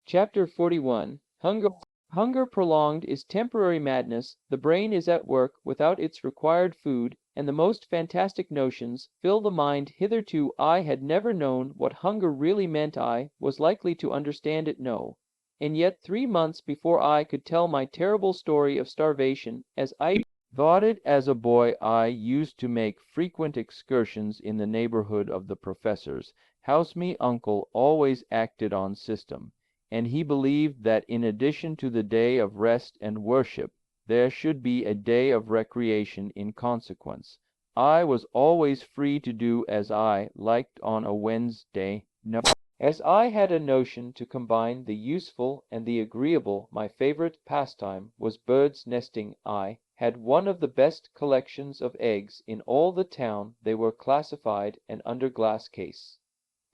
Chapter 41. Hunger prolonged is temporary madness, the brain is at work without its required food, and the most fantastic notions fill the mind. Hitherto I had never known what hunger really meant. I was likely to understand it no. And yet 3 months before I could tell my terrible story of starvation, as I thought it as a boy, I used to make frequent excursions in the neighborhood of the professor's house. Me uncle always acted on system, and he believed that in addition to the day of rest and worship, there should be a day of recreation in consequence. I was always free to do as I liked on a Wednesday. No, as I had a notion to combine the useful and the agreeable, my favorite pastime was bird's nesting. I had one of the best collections of eggs in all the town. They were classified and under glass case.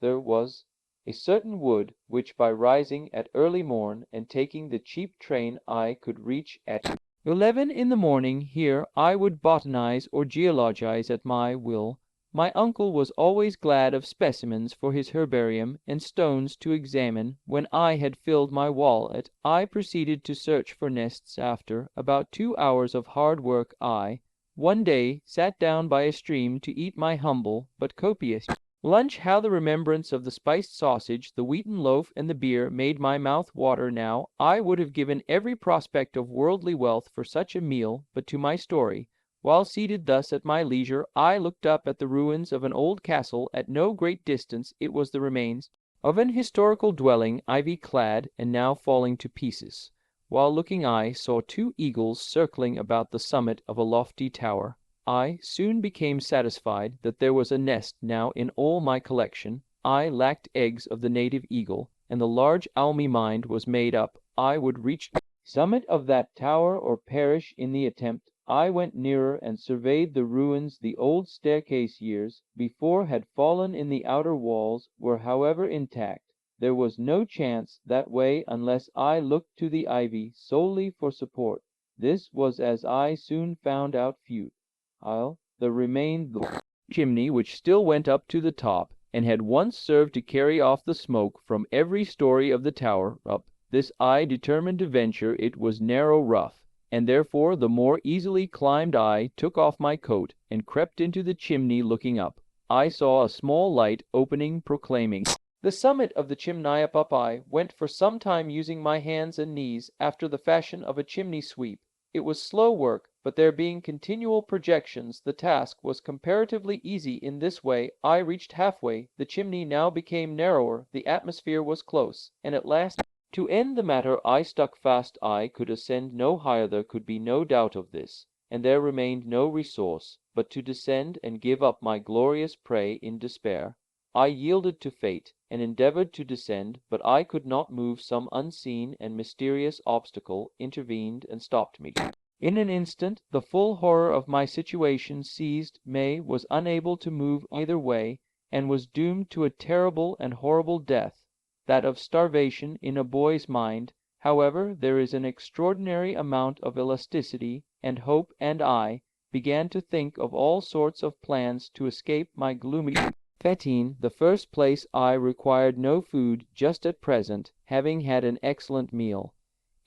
There was a certain wood which by rising at early morn and taking the cheap train I could reach at 11 in the morning. Here I would botanize or geologize at my will. My uncle was always glad of specimens for his herbarium and stones to examine. When I had filled my wallet, I proceeded to search for nests. After about 2 hours of hard work, I one day sat down by a stream to eat my humble but copious lunch. How the remembrance of the spiced sausage, the wheaten loaf, and the beer made my mouth water now. I would have given every prospect of worldly wealth for such a meal. But to my story. While seated thus at my leisure, I looked up at the ruins of an old castle at no great distance. It was the remains of an historical dwelling, ivy clad, and now falling to pieces. While looking, I saw 2 eagles circling about the summit of a lofty tower. I soon became satisfied that there was a nest now in all my collection. I lacked eggs of the native eagle, and the large Almy mind was made up I would reach the summit of that tower or perish in the attempt. I went nearer and surveyed the ruins. The old staircase years before had fallen in. The outer walls were however intact. There was no chance that way unless I looked to the ivy solely for support. This was, as I soon found out, futile. There remained the chimney, which still went up to the top, and had once served to carry off the smoke from every story of the tower. Up this I determined to venture. It was narrow, rough, and therefore the more easily climbed. I took off my coat and crept into the chimney. Looking up, I saw a small light opening, proclaiming the summit of the chimney. Up I went for some time, using my hands and knees after the fashion of a chimney sweep. It was slow work, but there being continual projections, the task was comparatively easy. In this way I reached halfway. The chimney now became narrower, the atmosphere was close, and at last, to end the matter, I stuck fast. I could ascend no higher, there could be no doubt of this, and there remained no resource but to descend and give up my glorious prey in despair. I yielded to fate, and endeavored to descend, but I could not move. Some unseen and mysterious obstacle intervened and stopped me. In an instant the full horror of my situation seized me, was unable to move either way, and was doomed to a terrible and horrible death, that of starvation. In a boy's mind, however, there is an extraordinary amount of elasticity and hope, and I began to think of all sorts of plans to escape my gloomy fate. The first place, I required no food just at present, having had an excellent meal,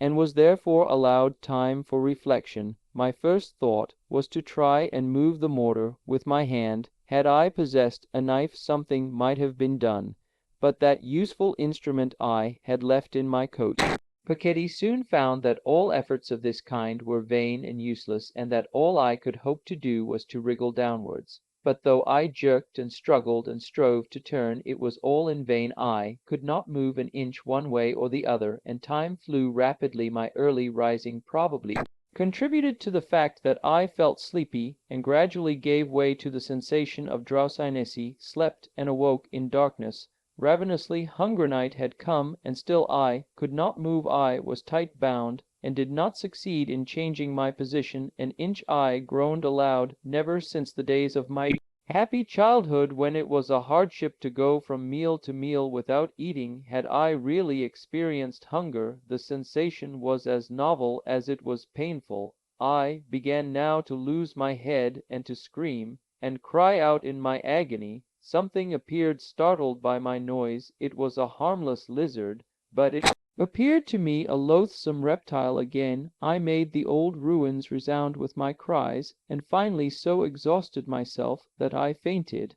and was therefore allowed time for reflection. My first thought was to try and move the mortar with my hand. Had I possessed a knife, something might have been done, but that useful instrument I had left in my coat. Piketty soon found that all efforts of this kind were vain and useless, and that all I could hope to do was to wriggle downwards. But though I jerked and struggled and strove to turn, it was all in vain. I could not move an inch one way or the other, and time flew rapidly. My early rising probably contributed to the fact that I felt sleepy, and gradually gave way to the sensation of drowsiness. Slept and awoke in darkness, ravenously. Hunger night had come, and still I could not move. I was tight bound, and did not succeed in changing my position an inch. I groaned aloud. Never since the days of my happy childhood, when it was a hardship to go from meal to meal without eating, had I really experienced hunger. The sensation was as novel as it was painful. I began now to lose my head, and to scream and cry out in my agony. Something appeared, startled by my noise. It was a harmless lizard, but it appeared to me a loathsome reptile again. I made the old ruins resound with my cries, and finally so exhausted myself that I fainted.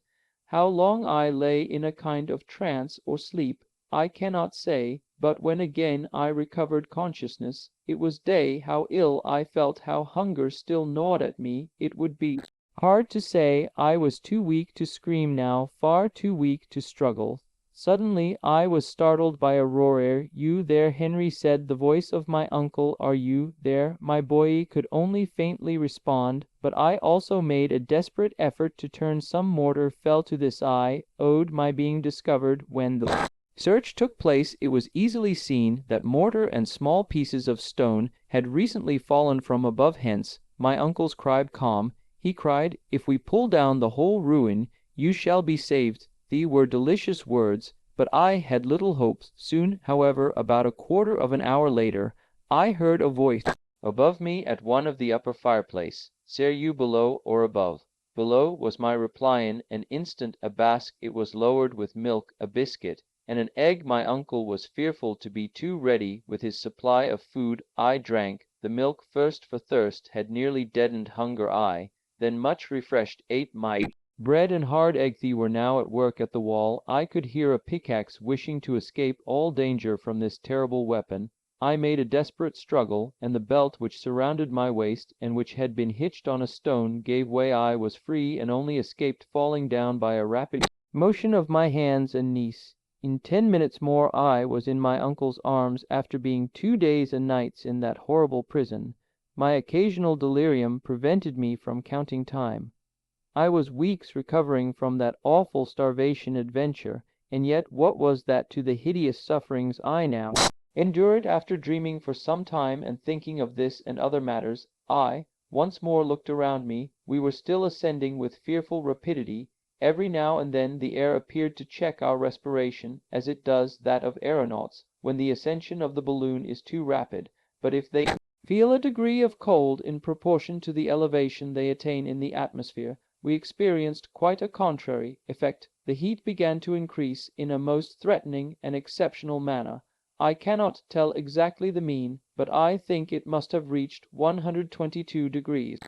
How long I lay in a kind of trance or sleep, I cannot say, but when again I recovered consciousness, it was day. How ill I felt, how hunger still gnawed at me, it would be hard to say. I was too weak to scream now, far too weak to struggle. Suddenly I was startled by a roar. "You there, Henry?" said the voice of my uncle. "Are you there?" My boy could only faintly respond, but I also made a desperate effort to turn. Some mortar fell to this. I owed my being discovered. When the search took place, it was easily seen that mortar and small pieces of stone had recently fallen from above. Hence my uncle's cry. "Calm," he cried, "if we pull down the whole ruin, you shall be saved." These were delicious words, but I had little hopes. Soon, however, about a quarter of an hour later, I heard a voice above me at one of the upper fireplace. "Sare you below or above?" "Below," was my reply. In an instant a basket it was lowered with milk, a biscuit, and an egg. My uncle was fearful to be too ready with his supply of food. I drank the milk first, for thirst had nearly deadened hunger. I then, much refreshed, ate my bread and hard egg. They were now at work at the wall. I could hear a pickaxe wishing to escape all danger from this terrible weapon. I made a desperate struggle, and the belt which surrounded my waist, and which had been hitched on a stone, gave way. I was free, and only escaped falling down by a rapid motion of my hands and knees. In 10 minutes more I was in my uncle's arms, after being 2 days and nights in that horrible prison. My occasional delirium prevented me from counting time. I was weeks recovering from that awful starvation adventure, and yet what was that to the hideous sufferings I now endured? After dreaming for some time and thinking of this and other matters, I once more looked around me. We were still ascending with fearful rapidity. Every now and then the air appeared to check our respiration, as it does that of aeronauts when the ascension of the balloon is too rapid, but if they feel a degree of cold in proportion to the elevation they attain in the atmosphere. We experienced quite a contrary effect. The heat began to increase in a most threatening and exceptional manner. I cannot tell exactly the mean, but I think it must have reached 122 degrees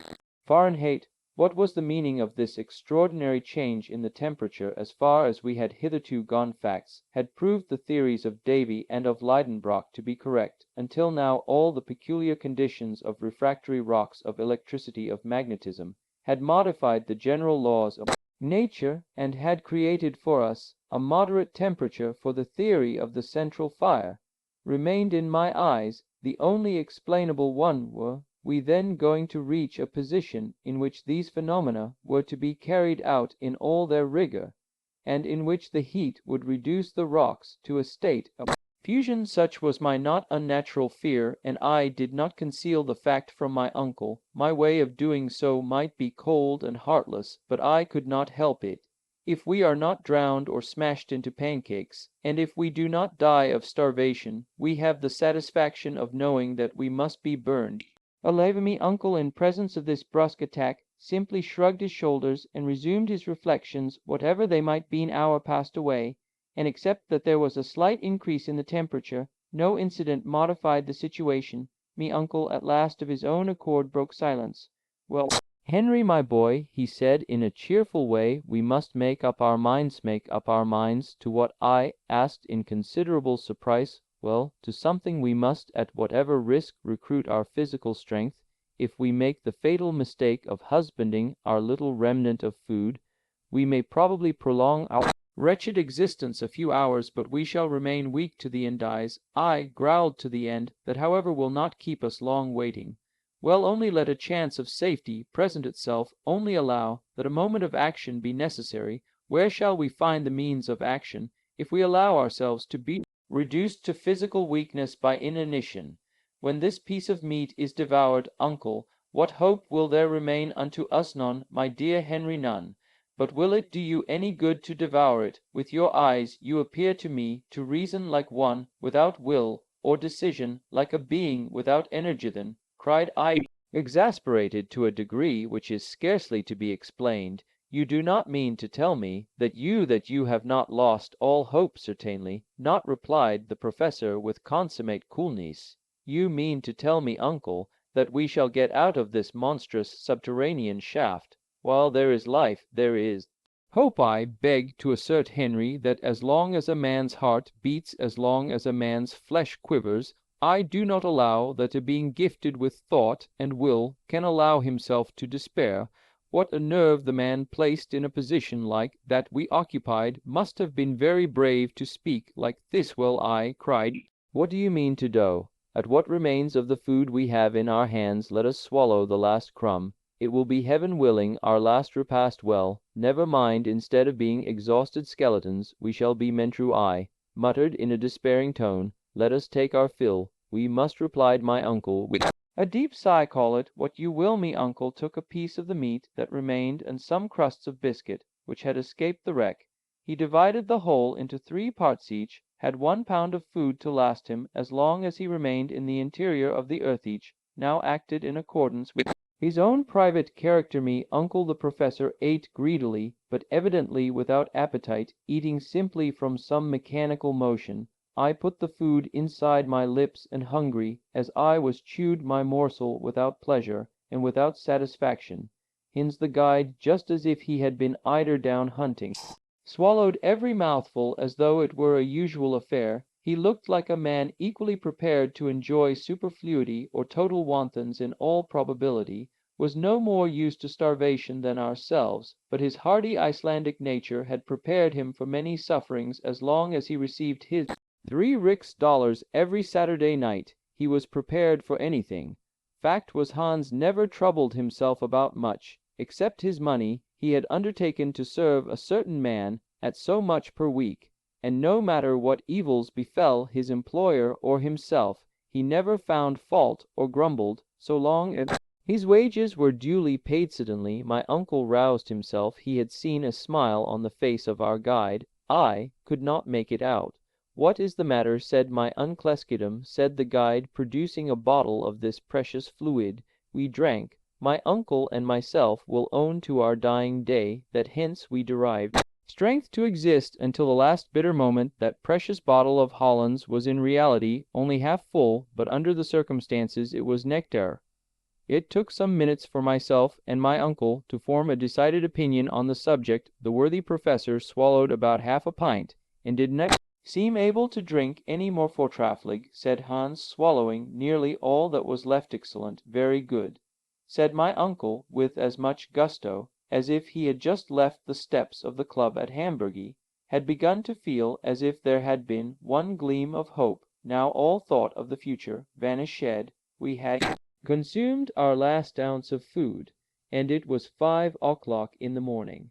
Fahrenheit. What was the meaning of this extraordinary change in the temperature? As far as we had hitherto gone, facts had proved the theories of Davy and of Lidenbrock to be correct. Until now all the peculiar conditions of refractory rocks, of electricity, of magnetism, had modified the general laws of nature, and had created for us a moderate temperature. For the theory of the central fire remained in my eyes the only explainable one. Were we then going to reach a position in which these phenomena were to be carried out in all their rigor, and in which the heat would reduce the rocks to a state of fusion? Such was my not unnatural fear, and I did not conceal the fact from my uncle. My way of doing so might be cold and heartless, but I could not help it. If we are not drowned or smashed into pancakes, and if we do not die of starvation, we have the satisfaction of knowing that we must be burned. My uncle, in presence of this brusque attack, simply shrugged his shoulders and resumed his reflections. Whatever they might be, an hour passed away, and except that there was a slight increase in the temperature, no incident modified the situation. Me uncle at last of his own accord broke silence. "Well, Henry, my boy," he said in a cheerful way, "we must make up our minds to what?" I asked in considerable surprise. "Well, to something. We must, at whatever risk, recruit our physical strength. If we make the fatal mistake of husbanding our little remnant of food, we may probably prolong our wretched existence a few hours, but we shall remain weak to the end. I growled to the end, that however will not keep us long waiting. Well, only let a chance of safety present itself, only allow that a moment of action be necessary. Where shall we find the means of action if we allow ourselves to be reduced to physical weakness by inanition? When this piece of meat is devoured, uncle, what hope will there remain unto us? None, my dear Henry, none. But will it do you any good to devour it? With your eyes you appear to me to reason like one without will or decision, like a being without energy. Then," cried I, exasperated to a degree which is scarcely to be explained, You do not mean to tell me that you have not lost all hope certainly, not, replied the professor with consummate coolness. You mean to tell me, uncle, that we shall get out of this monstrous subterranean shaft. While there is life, there is hope. I beg to assert, Henry, that as long as a man's heart beats, as long as a man's flesh quivers, I do not allow that a being gifted with thought and will can allow himself to despair. What a nerve the man placed in a position like that we occupied must have been very brave to speak like this. Well, I cried, what do you mean to do? At what remains of the food we have in our hands, let us swallow the last crumb. It will be, heaven willing, our last repast. Well, never mind, instead of being exhausted skeletons, we shall be men. True, I muttered in a despairing tone, let us take our fill. We must, replied my uncle, with a deep sigh. Call it what you will. Me uncle took a piece of the meat that remained and some crusts of biscuit which had escaped the wreck. He divided the whole into 3 parts each, had 1 pound of food to last him as long as he remained in the interior of the earth. Each now acted in accordance with his own private character. Me uncle the professor ate greedily, but evidently without appetite, eating simply from some mechanical motion. I put the food inside my lips, and hungry as I was chewed my morsel without pleasure and without satisfaction. Hins the guide, just as if he had been eider down hunting, swallowed every mouthful as though it were a usual affair. He looked like a man equally prepared to enjoy superfluity or total wantons. In all probability was no more used to starvation than ourselves, but his hardy Icelandic nature had prepared him for many sufferings. As long as he received his 3 rix dollars every Saturday night, he was prepared for anything. Fact was, Hans never troubled himself about much, except his money. He had undertaken to serve a certain man at so much per week, and no matter what evils befell his employer or himself, he never found fault or grumbled, so long as his wages were duly paid. Suddenly my uncle roused himself. He had seen a smile on the face of our guide. I could not make it out. What is the matter? Said my unclescidum, said the guide, producing a bottle of this precious fluid. We drank. My uncle and myself will own to our dying day that hence we derived strength to exist until the last bitter moment. That precious bottle of Hollands was in reality only half full, but under the circumstances it was nectar. It took some minutes for myself and my uncle to form a decided opinion on the subject. The worthy professor swallowed about half a pint, and did not seem able to drink any more. Fortraflig, said Hans, swallowing nearly all that was left. Excellent, very good, said my uncle with as much gusto as if he had just left the steps of the club at Hamburg, had begun to feel as if there had been one gleam of hope. Now all thought of the future vanished. We had consumed our last ounce of food, and it was 5 o'clock in the morning.